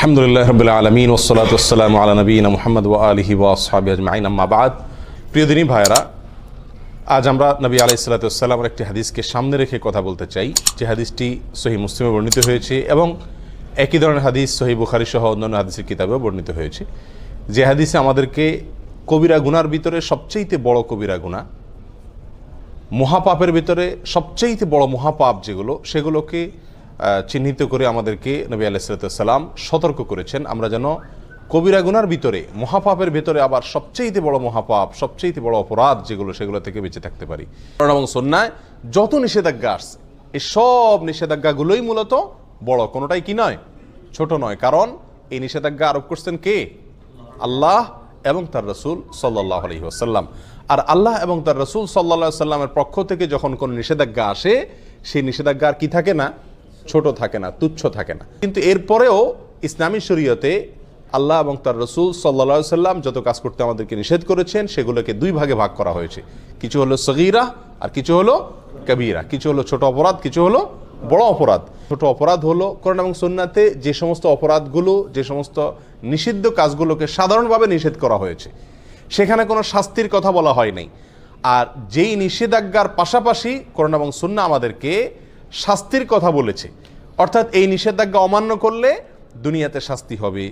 আলহামদুলিল্লাহ রাব্বিল আলামিন ওয়াসসালাতু ওয়াসসালামু আলা নবিয়িনা মুহাম্মদ ওয়া আলিহি ওয়া আসহাবিহি আজমাইন, আম্মা বাদ। প্রিয় দিনী ভাইয়েরা, আজ আমরা নবী আলাইহিস সালাতু ওয়াসসালামের একটি হাদিসকে সামনে রেখে কথা বলতে চাই, যে হাদিসটি সহিহ মুসলিমে বর্ণিত হয়েছে এবং একই ধরনের হাদিস সহিহ বুখারী সহ অন্যান্য হাদিসের কিতাবেও বর্ণিত হয়েছে। যে হাদিসে আমাদেরকে কবিরা গুনার ভিতরে সবচেয়ে বড় কবিরা গুনাহ, মহাপাপের ভিতরে সবচেয়ে বড় মহাপাপ যেগুলো, সেগুলোকে চিহ্নিত করে আমাদেরকে নবী আলাইহিস সালাতু ওয়াসসালাম সতর্ক করেছেন। আমরা যেন কবিরা গুনার ভিতরে, মহাপাপের ভিতরে আবার সবচেয়ে বড় মহাপাপ, সবচেয়ে বড় অপরাধ যেগুলো, সেগুলো থেকে বেঁচে থাকতে পারি। কোরআন এবং সুন্নাহয় যত নিষেধাজ্ঞা আসছে, এই সব নিষেধাজ্ঞাগুলোই মূলত বড়, কোনোটাই কি নয়, ছোট নয়। কারণ এই নিষেধাজ্ঞা আরোপ করছেন কে? আল্লাহ এবং তার রাসূল সাল্লাল্লাহু আলাইহি ওয়াসাল্লাম। আর আল্লাহ এবং তার রাসূল সাল্লাল্লাহু আলাইহি ওয়াসাল্লামের পক্ষ থেকে যখন কোনো নিষেধাজ্ঞা আসে, সেই নিষেধাজ্ঞা আর কি থাকে না, ছোট থাকে না, তুচ্ছ থাকে না। কিন্তু এরপরেও ইসলামী শরীয়তে আল্লাহ এবং তার রাসূল সাল্লাল্লাহু আলাইহি ওয়াসাল্লাম যত কাজ করতে আমাদেরকে নিষেধ করেছেন, সেগুলোকে দুই ভাগে ভাগ করা হয়েছে। কিছু হলো সগীরা আর কিছু হলো কবীরা। কিছু হলো ছোট অপরাধ, কিছু হলো বড় অপরাধ। ছোট অপরাধ হলো কোরআন এবং সুন্নাতে যে সমস্ত অপরাধগুলো, যে সমস্ত নিষিদ্ধ কাজগুলোকে সাধারণভাবে নিষেধ করা হয়েছে, সেখানে কোনো শাস্তির কথা বলা হয় নাই। আর যেই নিষেধাজ্ঞার পাশাপাশি কোরআন এবং সুন্নাহ আমাদেরকে শাস্তির কথা বলেছে, অর্থাৎ এই নিষেধাজ্ঞা অমান্য করলে দুনিয়াতে শাস্তি হবে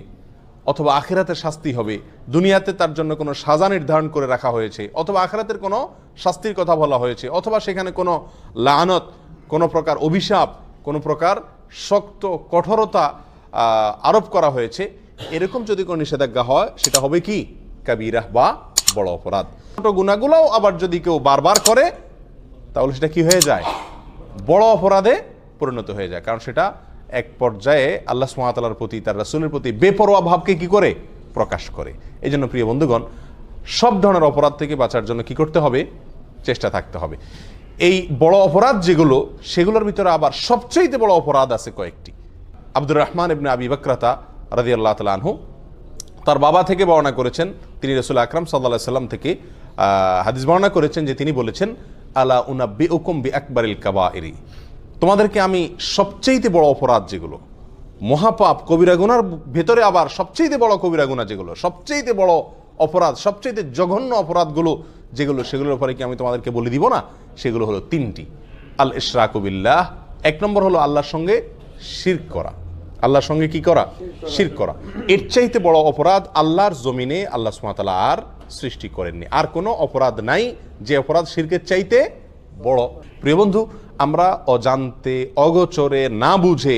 অথবা আখিরাতে শাস্তি হবে। দুনিয়াতে তার জন্য কোনো সাজা নির্ধারণ করে রাখা হয়েছে, অথবা আখিরাতের কোনো শাস্তির কথা বলা হয়েছে, অথবা সেখানে কোনো লানত, কোনো প্রকার অভিশাপ, কোনো প্রকার শক্ত কঠোরতা আরোপ করা হয়েছে। এরকম যদি কোনো নিষেধাজ্ঞা হয়, সেটা হবে কি? কাবীরা বা বড় অপরাধ। ছোট গুনাহগুলোও আবার যদি কেউ বারবার করে, তাহলে সেটা কি হয়ে যায়? বড় অপরাধে পরিণত হয়ে যায়। কারণ সেটা এক পর্যায়ে আল্লাহ সুবহানাহু ওয়া তাআলার প্রতি, তার রাসূলের প্রতি বেপরোয়া ভাবকে কি করে? প্রকাশ করে। এই জন্য প্রিয় বন্ধুগণ, সব ধরনের অপরাধ থেকে বাঁচার জন্য কি করতে হবে? চেষ্টা থাকতে হবে। এই বড় অপরাধ যেগুলো, সেগুলোর ভিতরে আবার সবচেয়ে বড় অপরাধ আছে কয়েকটি। আব্দুর রহমান ইবনে আবি বকরাতা রাদিয়াল্লাহু তাআলা আনহু তার বাবা থেকে বর্ণনা করেছেন, তিনি রাসূল আকরাম সাল্লাল্লাহু আলাইহি সাল্লাম থেকে হাদিস বর্ণনা করেছেন যে তিনি বলেছেন, আলা উনাব্বিউকুম বিআকবারিল কাবাইরি, তোমাদেরকে আমি সবচেয়ে বড় অপরাধ যেগুলো, মহাপাপ কবিরা গুনার ভেতরে আবার সবচেয়ে বড় কবিরা গুনাহ যেগুলো, সবচেয়ে বড় অপরাধ, সবচেয়ে জঘন্য অপরাধগুলো যেগুলো, সেগুলোর উপরে কি আমি তোমাদেরকে বলে দিব না? সেগুলো হলো তিনটি। আল ইশরাকু বিল্লাহ, এক নম্বর হলো আল্লাহর সঙ্গে শিরক করা। আল্লাহর সঙ্গে কি করা? শিরক করা। এর চাইতে বড় অপরাধ আল্লাহর জমিনে আল্লাহ সুবহানাহু ওয়া তাআলা আর সৃষ্টি করেননি। আর কোনো অপরাধ নাই যে অপরাধ শিরকের চাইতে বড়। প্রিয় বন্ধু, আমরা অজান্তে, অগোচরে, না বুঝে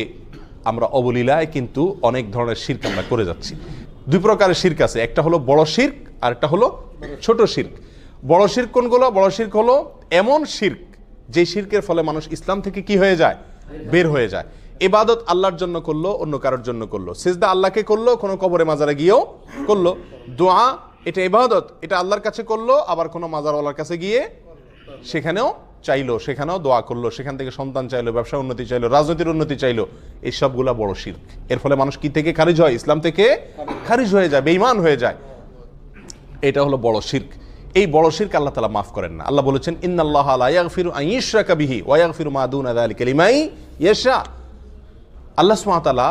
আমরা অবলীলায় কিন্তু অনেক ধরনের শিরক আমরা করে যাচ্ছি। দুই প্রকারের শিরক আছে, একটা হলো বড় শিরক আর একটা হলো ছোট শিরক। বড় শিরক কোনগুলো? বড় শিরক হলো এমন শিরক যে শিরকের ফলে মানুষ ইসলাম থেকে কি হয়ে যায়? বের হয়ে যায়। ইবাদত আল্লাহর জন্য করলো, অন্য কারোর জন্য করলো। সিজদা আল্লাহকে করলো, কোনো কবরে মাজারে গিয়েও করলো। দোয়া, এটা ইবাদত, এটা আল্লাহর কাছে করলো, আবার কোনো মাজারওয়ালার কাছে গিয়ে সেখানেও চাইলো, সেখানেও দোয়া করলো, সেখান থেকে সন্তান চাইলো, ব্যবসা উন্নতি চাইলো, রাজনীতির উন্নতি চাইলো। এই সবগুলা বড় শিরক। এর ফলে মানুষ কি থেকে খারিজ হয়? ইসলাম থেকে খারিজ হয়ে যায়, বেঈমান হয়ে যায়। এটা হলো বড় শিরক। এই বড় শিরক আল্লাহ তাআলা মাফ করেন না। আল্লাহ বলেছেন, ইন্নাল্লাহা লা ইয়াগফিরু আন ইউশরাকা বিহি ওয়া ইয়াগফিরু মা দুনা যালিকা লিমান ইয়াশা। আল্লাহ সুবহানাহু ওয়া তাআলা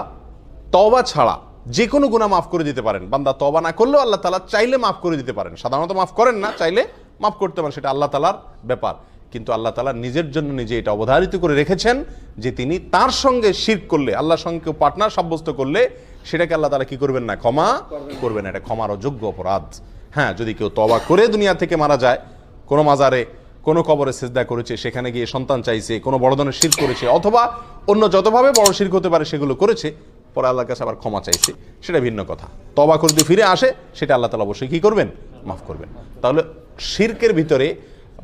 তওবা ছাড়া যে কোনো গুনাহ মাফ করে দিতে পারেন। বান্দা তওবা না করলেও আল্লাহ তাআলা চাইলে মাফ করে দিতে পারেন। সাধারণত মাফ করেন না, চাইলে মাফ করতে পারেন, সেটা আল্লাহ তাআলার ব্যাপার। কিন্তু আল্লাহ তাআলা নিজের জন্য নিজে এটা অবধারিত করে রেখেছেন যে তিনি তার সঙ্গে শিরক করলে, আল্লাহর সঙ্গে কেউ পার্টনার সাব্যস্ত করলে, সেটাকে আল্লাহ তাআলা কি করবেন না? ক্ষমা করবেন না। এটা ক্ষমার অযোগ্য অপরাধ। হ্যাঁ, যদি কেউ তওবা করে দুনিয়া থেকে মারা যায়, কোনো মাজারে, কোনো কবরে সিজদা করেছে, সেখানে গিয়ে সন্তান চাইছে, কোনো বড় ধরনের শিরক করেছে, অথবা অন্য যতভাবে বড় শিরক হতে পারে সেগুলো করেছে, পরে আল্লাহর কাছে আবার ক্ষমা চাইছে, সেটা ভিন্ন কথা। তওবা করে যদি ফিরে আসে, সেটা আল্লাহ তাআলা অবশ্যই কি করবেন? মাফ করবেন। তাহলে শিরকের ভিতরে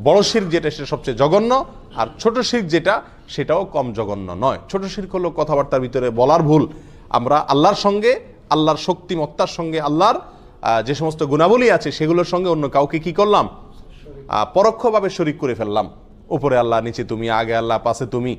বড় শিরক যেটা, সেটা সবচেয়ে জঘন্য, আর ছোট শিরক যেটা, সেটাও কম জঘন্য নয়। ছোট শিরক হলো কথাবার্তার ভিতরে বলার ভুল। আমরা আল্লাহর সঙ্গে, আল্লাহর শক্তিমত্তার সঙ্গে, আল্লাহর যে সমস্ত গুণাবলী আছে, সেগুলোর সঙ্গে অন্য কাউকে কি করলাম? পরোক্ষভাবে শরীক করে ফেললাম। উপরে আল্লাহ, নিচে তুমি, আগে আল্লাহ, পাশে তুমি,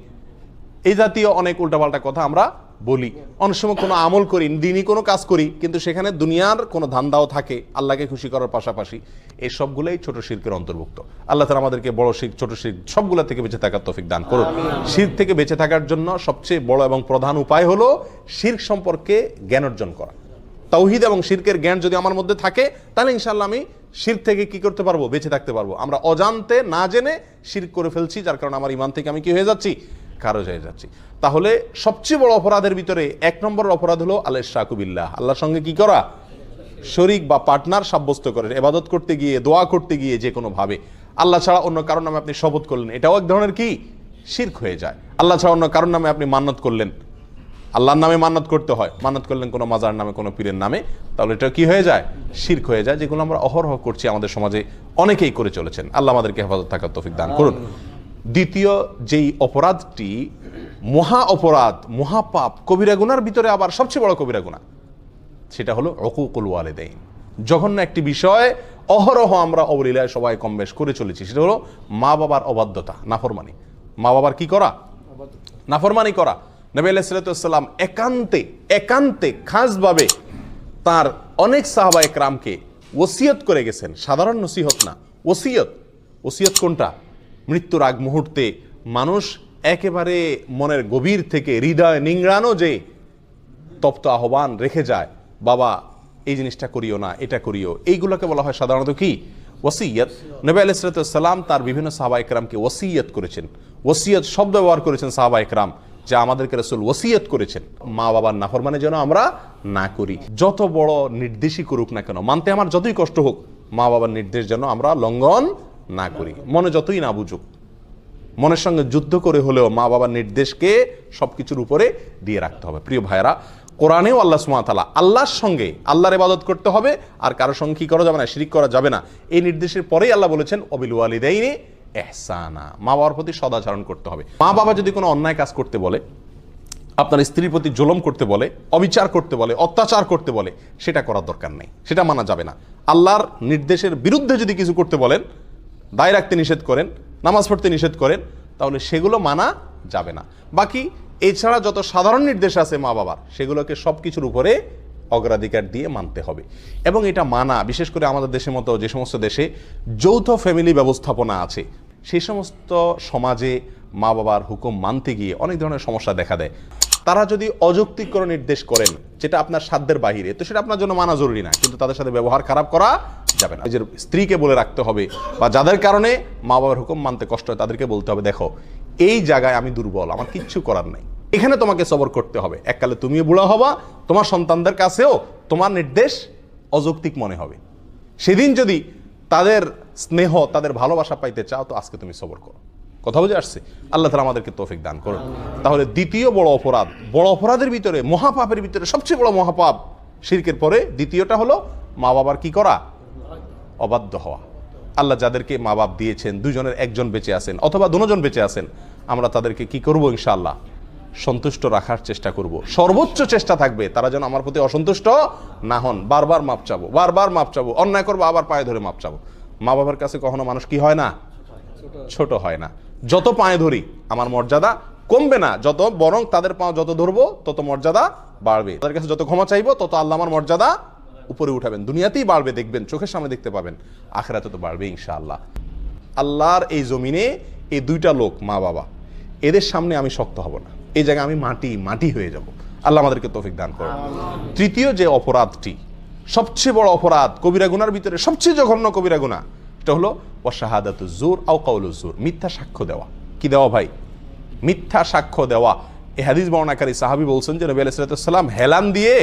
এই জাতীয় অনেক উল্টাপাল্টা কথা আমরা বলি, অনেক সময় কোনো আমল করি, দিনই কোনো কাজ করি, কিন্তু সেখানে দুনিয়ার কোনো ধান্দাও থাকে আল্লাহকে খুশি করার পাশাপাশি। এই সবগুলোই ছোট শিরকের অন্তর্ভুক্ত। আল্লাহ তাআলা আমাদেরকে বড় শিরক, ছোট শিরক সবগুলা থেকে বেঁচে থাকার তৌফিক দান করুন। শিরক থেকে বেঁচে থাকার জন্য সবচেয়ে বড় এবং প্রধান উপায় হলো শিরক সম্পর্কে জ্ঞান অর্জন করা। তাওহীদ এবং শিরকের জ্ঞান যদি আমার মধ্যে থাকে, তাহলে ইনশাআল্লাহ আমি শিরক থেকে কি করতে পারবো? বেঁচে থাকতে পারবো। আমরা অজান্তে না জেনে শিরক করে ফেলছি, যার কারণে আমার ঈমান থেকে আমি কি হয়ে যাচ্ছি? খারজ হয়ে যাচ্ছি। তাহলে সবচেয়ে বড় অপরাধের ভিতরে 1 নম্বরের অপরাধ হলো আল ইশরাকু বিল্লাহ, আল্লাহর সঙ্গে কি করা? শরীক বা পার্টনার সাব্যস্ত করে ইবাদত করতে গিয়ে, দোয়া করতে গিয়ে যে কোনো ভাবে আল্লাহ ছাড়া অন্য কারোর নামে আপনি শপথ করলেন, এটাও এক ধরনের কি? শিরক হয়ে যায়। আল্লাহ ছাড়া অন্য কারোর নামে আপনি মান্নত করলেন, আল্লাহর নামে মান্নত করতে হয়, মান্নত করলেন কোনো মাজার নামে, কোনো পীরের নামে, তাহলে এটা কি হয়ে যায়? শিরক হয়ে যায়, যেগুলো আমরা অহরহ করছি, আমাদের সমাজে অনেকেই করে চলেছেন। আল্লাহ আমাদেরকে হেফাজত থাকার তৌফিক দান করুন। দ্বিতীয় যেই অপরাধটি মহা অপরাধ, মহাপাপ, কবিরা গুনার ভিতরে আবার সবচেয়ে বড় কবিরা গুনাহ, সেটা হলো উকুকুল ওয়ালিদাইন। জঘন্য একটি বিষয়, অহরহ আমরা অবলীলায় সবাই কম বেশ করে চলেছি, সেটা হলো মা বাবার অবাধ্যতা, নাফরমানি। মা বাবার কি করা? নাফরমানি করা। নবী আলাইহিস সালাম একান্তে খাসভাবে তার অনেক সাহাবা একরামকে ওসিয়ত করে গেছেন। সাধারণ নসিহত না, ওসিয়ত কোনটা? মৃত্যুর আগ মুহূর্তে মানুষ একেবারে মনের গভীর থেকে হৃদয় নিংড়ানো যে তপ্ত আহ্বান রেখে যায়, বাবা এই জিনিসটা করিও না, এটা করিও, এইগুলোকে বলা হয় সাধারণত কি? ওসিয়ত। নবী আলাইহিস সালাম তার বিভিন্ন সাহাবা একরামকে ওসিয়ত করেছেন। ওসিয়ত শব্দ ব্যবহার করেছেন সাহাবা একরাম, যা আমাদেরকে রাসূল ওসিয়ত করেছেন মা বাবার নাফরমানি যেন আমরা না করি। যত বড় নির্দেশই করুক না কেন, মানতে আমার যতই কষ্ট হোক, মা বাবার নির্দেশ যেন আমরা লঙ্ঘন না করি। মনে যতই না বুঝুক, মনের সঙ্গে যুদ্ধ করে হলেও মা বাবার নির্দেশকে সবকিছুর উপরে দিয়ে রাখতে হবে। প্রিয় ভাইরা, কোরআনেও আল্লাহ সুবহানাহু ওয়া তাআলা আল্লাহর সঙ্গে আল্লাহর ইবাদত করতে হবে, আর কারোর সঙ্গে কি করা যাবে না? শিরিক করা যাবে না। এই নির্দেশের পরেই আল্লাহ বলেছেন ওয়াবিল ওয়ালিদাইনি ইহসানা, মা বাবার প্রতি সদাচরণ করতে হবে। মা বাবা যদি কোনো অন্যায় কাজ করতে বলে, আপনার স্ত্রীর প্রতি জুলুম করতে বলে, অবিচার করতে বলে, অত্যাচার করতে বলে, সেটা করার দরকার নেই, সেটা মানা যাবে না। আল্লাহর নির্দেশের বিরুদ্ধে যদি কিছু করতে বলেন, দায় রাখতে নিষেধ করেন, নামাজ পড়তে নিষেধ করেন, তাহলে সেগুলো মানা যাবে না। বাকি এছাড়া যত সাধারণ নির্দেশ আছে মা বাবার, সেগুলোকে সব কিছুর উপরে অগ্রাধিকার দিয়ে মানতে হবে। এবং এটা মানা, বিশেষ করে আমাদের দেশের মতো যে সমস্ত দেশে যৌথ ফ্যামিলি ব্যবস্থাপনা আছে, সেই সমস্ত সমাজে মা বাবার হুকুম মানতে গিয়ে অনেক ধরনের সমস্যা দেখা দেয়। তারা যদি অযৌক্তিক কোনো নির্দেশ করেন যেটা আপনার সাধ্যের বাহিরে, তো সেটা আপনার জন্য মানা জরুরি না, কিন্তু তাদের সাথে ব্যবহার খারাপ করা যাবে না। নিজের স্ত্রীকে বলে রাখতে হবে, বা যাদের কারণে মা বাবার হুকুম মানতে কষ্ট হয় তাদেরকে বলতে হবে, দেখো এই জায়গায় আমি দুর্বল, আমার কিচ্ছু করার নাই, এখানে তোমাকে সবর করতে হবে। এককালে তুমিও বুড়া হবা, তোমার সন্তানদের কাছেও তোমার নির্দেশ অযৌক্তিক মনে হবে। সেদিন যদি তাদের স্নেহ, তাদের ভালোবাসা পাইতে চাও, তো আজকে তুমি সবর করো। কথা বুঝে আসছে? আল্লাহ তাআলা আমাদেরকে তৌফিক দান করুন। তাহলে দ্বিতীয় বড় অপরাধের ভিতরে, মহাপাপের ভিতরে সবচেয়ে বড় মহাপাপ শিরকের পরে দ্বিতীয়টা হলো মা বাবার কি করা? অবাধ্য হওয়া। আল্লাহ যাদেরকে মা বাপ দিয়েছেন, দুজনের একজন বেঁচে আছেন অথবা দুজন বেঁচে আছেন, আমরা তাদেরকে কি করব? ইনশাআল্লাহ সন্তুষ্ট রাখার চেষ্টা করব। সর্বোচ্চ চেষ্টা থাকবে তারা যেন আমার প্রতি অসন্তুষ্ট না হন। বারবার মাপ চাবো, অন্যায় করবো আবার পায়ে ধরে মাপ চাবো। মা বাবার কাছে কখনো মানুষ কি হয় না? ছোট হয় না। যত পায়ে ধরি আমার মর্যাদা কমবে না, যত বরং তাদের পা যত ধরবো তত মর্যাদা বাড়বে। তাদের কাছে যত ক্ষমা চাইবো তত আল্লাহ আমার মর্যাদা উপরে উঠাবেন। দুনিয়াতেই বাড়বে, দেখবেন, চোখের সামনে দেখতে পাবেন, আখিরাতে তো বাড়বে ইনশাআল্লাহ। আল্লাহর এই জমিনে এই দুইটা লোক, মা বাবা, এদের সামনে আমি শক্ত হব না, এই জায়গায় আমি মাটি হয়ে যাব। আল্লাহ আমাদেরকে তৌফিক দান করুন। তৃতীয় যে অপরাধটি, সবচেয়ে বড় অপরাধ, কবিরা গুনার ভিতরে সবচেয়ে জঘন্য কবিরা গুনাহ, এটা হলো ওয়াশাহাদাতুজ জুর আও কাউলুজ জুর, মিথ্যা সাক্ষ্য দেওয়া। কি দেওয়া ভাই? মিথ্যা সাক্ষ্য দেওয়া। এই হাদিস বর্ণনাকারী সাহাবী বলছেন যে নবী আলাইহিস সালাম হেলান দিয়ে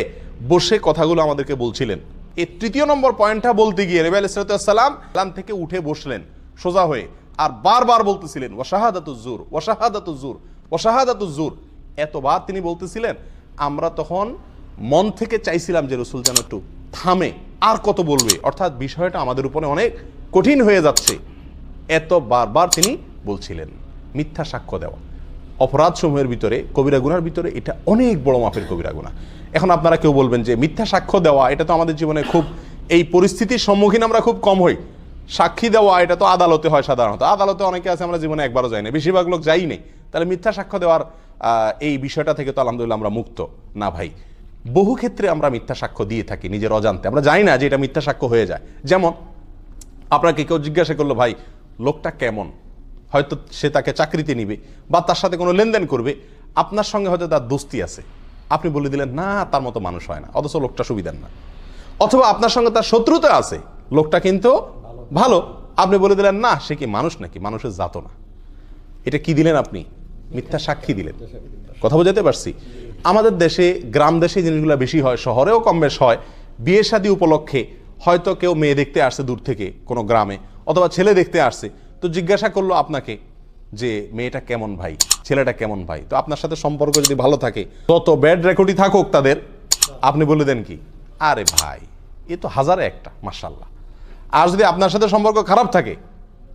বসে কথাগুলো আমাদেরকে বলছিলেন। এই তৃতীয় নম্বর পয়েন্টটা বলতে গিয়ে নবী আলাইহিস সালাম হেলান থেকে উঠে বসলেন সোজা হয়ে, আর বারবার বলতেছিলেন ওয়াশাহাদাতুজ জুর, ওয়াশাহাদাতুজ জুর, ওয়াশাহাদাতুজ জুর। এতবার তিনি বলতেছিলেন, আমরা তখন মন থেকে চাইছিলাম যে রাসূল যেন একটু থামে, আর কত বলবে, অর্থাৎ বিষয়টা আমাদের উপরে অনেক কঠিন হয়ে যাচ্ছে। এত বারবার তিনি বলছিলেন। মিথ্যা সাক্ষ্য দেওয়া অপরাধ সমূহের ভিতরে, কবিরা গুনার ভিতরে এটা অনেক বড় মাপের কবিরা গুনাহ। এখন আপনারা কেউ বলবেন যে মিথ্যা সাক্ষ্য দেওয়া, এটা তো আমাদের জীবনে খুব, এই পরিস্থিতির সম্মুখীন আমরা খুব কম হই। সাক্ষী দেওয়া এটা তো আদালতে হয় সাধারণত, আদালতে অনেকে আছে আমরা জীবনে একবারও যাই না, বেশিরভাগ লোক যাই নেই, তাহলে মিথ্যা সাক্ষ্য দেওয়ার এই বিষয়টা থেকে তো আলহামদুলিল্লাহ আমরা মুক্ত না ভাই। বহু ক্ষেত্রে আমরা মিথ্যা সাক্ষ্য দিয়ে থাকি নিজের অজান্তে, আমরা জানি না যে এটা মিথ্যা সাক্ষ্য হয়ে যায়। যেমন আপনাকে কেউ জিজ্ঞাসা করলো ভাই লোকটা কেমন, হয়তো সে তাকে চাকরিতে নিবে বা তার সাথে কোনো লেনদেন করবে, আপনার সঙ্গে হয়তো তার দোস্তি আছে, আপনি বলে দিলেন না তার মতো মানুষ হয় না, অথচ লোকটা সুবিধার না। অথবা আপনার সঙ্গে তার শত্রুতা আছে, লোকটা কিন্তু ভালো, আপনি বলে দিলেন না সে কি মানুষ নাকি, মানুষের জাতও না। এটা কি দিলেন আপনি? মিথ্যা সাক্ষী দিলেন। কথা বোঝাতে পারছি? আমাদের দেশে, গ্রাম দেশে জিনিসগুলো বেশি হয়, শহরেও কম বেশ হয়। বিয়ে শাদী উপলক্ষে হয়তো কেউ মেয়ে দেখতে আসছে দূর থেকে কোনো গ্রামে, অথবা ছেলে দেখতে আসছে, তো জিজ্ঞাসা করলো আপনাকে যে মেয়েটা কেমন ভাই, ছেলেটা কেমন ভাই। তো আপনার সাথে সম্পর্ক যদি ভালো থাকে, তত ব্যাড রেকর্ডই থাকুক তাদের, আপনি বলে দেন কি আরে ভাই এ তো হাজারে একটা মাশাআল্লাহ। আর যদি আপনার সাথে সম্পর্ক খারাপ থাকে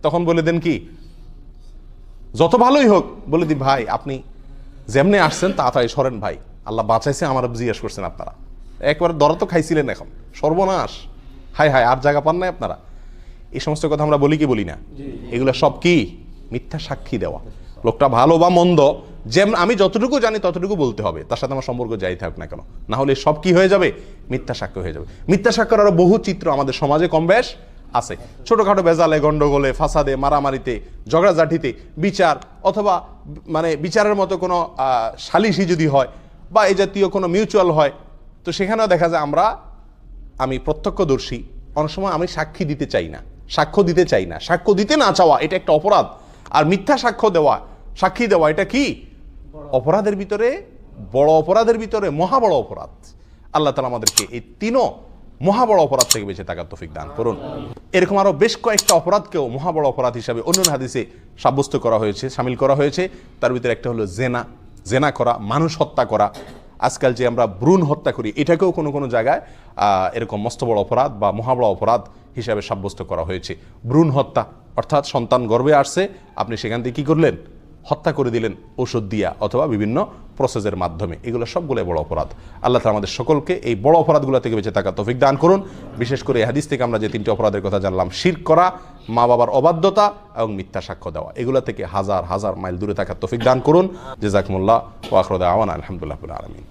তখন বলে দেন কি, যত ভালোই হোক বলে দি ভাই আপনি যেমনি আসছেন তাড়াতাড়ি সরেন ভাই, আল্লাহ বাঁচাইছে, আমার জিজ্ঞেস করছেন আপনারা, একবারে দরা তো খাইছিলেন, এখন সর্বনাশ, হাই হাই আর জায়গা পান নাই আপনারা। এই সমস্ত কথা আমরা বলি কি বলি না? এগুলো সব কি মিথ্যা সাক্ষী দেওয়া। লোকটা ভালো বা মন্দ, যেমন আমি যতটুকু জানি ততটুকু বলতে হবে, তার সাথে আমার সম্পর্ক যাই থাকুক না কেন, না হলে সব কি হয়ে যাবে, মিথ্যা সাক্ষ্য হয়ে যাবে। মিথ্যা সাক্ষ্যের আরো বহু চিত্র আমাদের সমাজে কম বেশ আছে। ছোটখাটো বেজালে, গন্ডগোলে, ফাসাদে, মারামারিতে, ঝগড়াঝাটিতে, বিচার অথবা মানে বিচারের মতো কোনো সালিশি যদি হয় বা এই জাতীয় কোনো মিউচুয়াল হয়, তো সেখানেও দেখা যায় আমি প্রত্যক্ষদর্শী, অনেক সময় আমি সাক্ষী দিতে চাই না, সাক্ষ্য দিতে চাই না, সাক্ষ্য দিতে না চাওয়া এটা একটা অপরাধ। আর মিথ্যা সাক্ষ্য দেওয়া, সাক্ষী দেওয়া এটা কি অপরাধের ভিতরে, বড় অপরাধের ভিতরে মহা বড় অপরাধ। আল্লাহ তাআলা আমাদেরকে এই তিনও মহা বড় অপরাধ থেকে বেঁচে থাকার তৌফিক দান করুন। এরকম আরো বেশ কয়েকটা অপরাধকেও মহা বড় অপরাধ হিসাবে অন্য হাদিসে সাব্যস্ত করা হয়েছে, শামিল করা হয়েছে। তার ভিতরে একটা হলো জেনা করা, মানুষ হত্যা করা। আজকাল যে আমরা ভ্রূণ হত্যা করি, এটাকেও কোনো কোনো জায়গায় এরকম মস্ত বড় অপরাধ বা মহা বড় অপরাধ হিসাবে সাব্যস্ত করা হয়েছে। ভ্রূণ হত্যা অর্থাৎ সন্তান গর্ভে আসছে, আপনি সেখান থেকে কী করলেন, হত্যা করে দিলেন ওষুধ দিয়া অথবা বিভিন্ন প্রসেসের মাধ্যমে। এগুলো সবগুলো বড় অপরাধ। আল্লাহ তাআলা আমাদের সকলকে এই বড় অপরাধগুলো থেকে বেঁচে থাকার তৌফিক দান করুন। বিশেষ করে এই হাদিস থেকে আমরা যে তিনটি অপরাধের কথা জানলাম, শিরক করা, মা বাবার অবাধ্যতা এবং মিথ্যা সাক্ষ্য দেওয়া, এগুলো থেকে হাজার হাজার মাইল দূরে থাকার তৌফিক দান করুন। জাযাকুমুল্লাহ ওয়া আখিরু দাওয়ানা আলহামদুলিল্লাহি রাব্বিল আলামিন।